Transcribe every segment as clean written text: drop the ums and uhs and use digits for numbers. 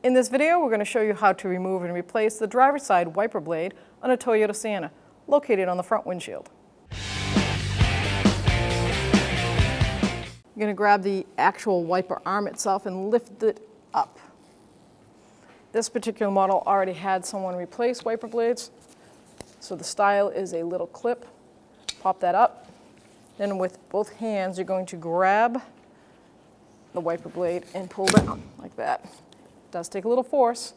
In this video, we're going to show you how to remove and replace the driver's side wiper blade on a Toyota Sienna, located on the front windshield. You're going to grab the actual wiper arm itself and lift it up. This particular model already had someone replace wiper blades, so the style is a little clip. Pop that up. Then with both hands, you're going to grab the wiper blade and pull down like that. Does take a little force.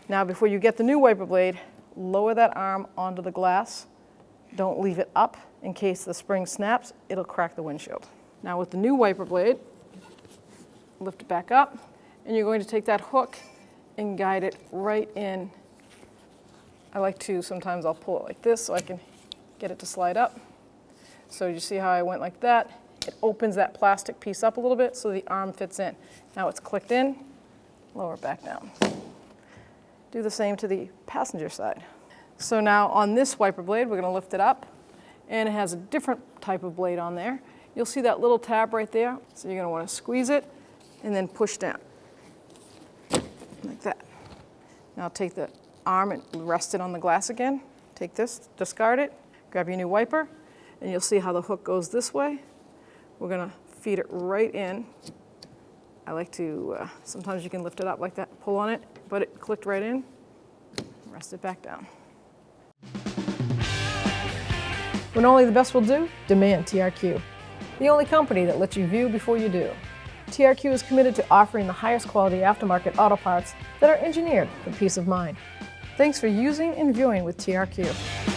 Now before you get the new wiper blade, lower that arm onto the glass. Don't leave it up in case the spring snaps, it'll crack the windshield. Now with the new wiper blade, lift it back up, and you're going to take that hook and guide it right in. I like to, sometimes I'll pull it like this so I can get it to slide up. So you see how I went like that? It opens that plastic piece up a little bit so the arm fits in. Now it's clicked in. Lower it back down. Do the same to the passenger side. So now on this wiper blade, we're going to lift it up, and it has a different type of blade on there. You'll see that little tab right there, so you're going to want to squeeze it and then push down, like that. Now take the arm and rest it on the glass again. Take this, discard it, grab your new wiper, and you'll see how the hook goes this way. We're going to feed it right in. I like to, sometimes you can lift it up like that, pull on it, but it clicked right in, rest it back down. When only the best will do, demand TRQ. The only company that lets you view before you do. TRQ is committed to offering the highest quality aftermarket auto parts that are engineered for peace of mind. Thanks for using and viewing with TRQ.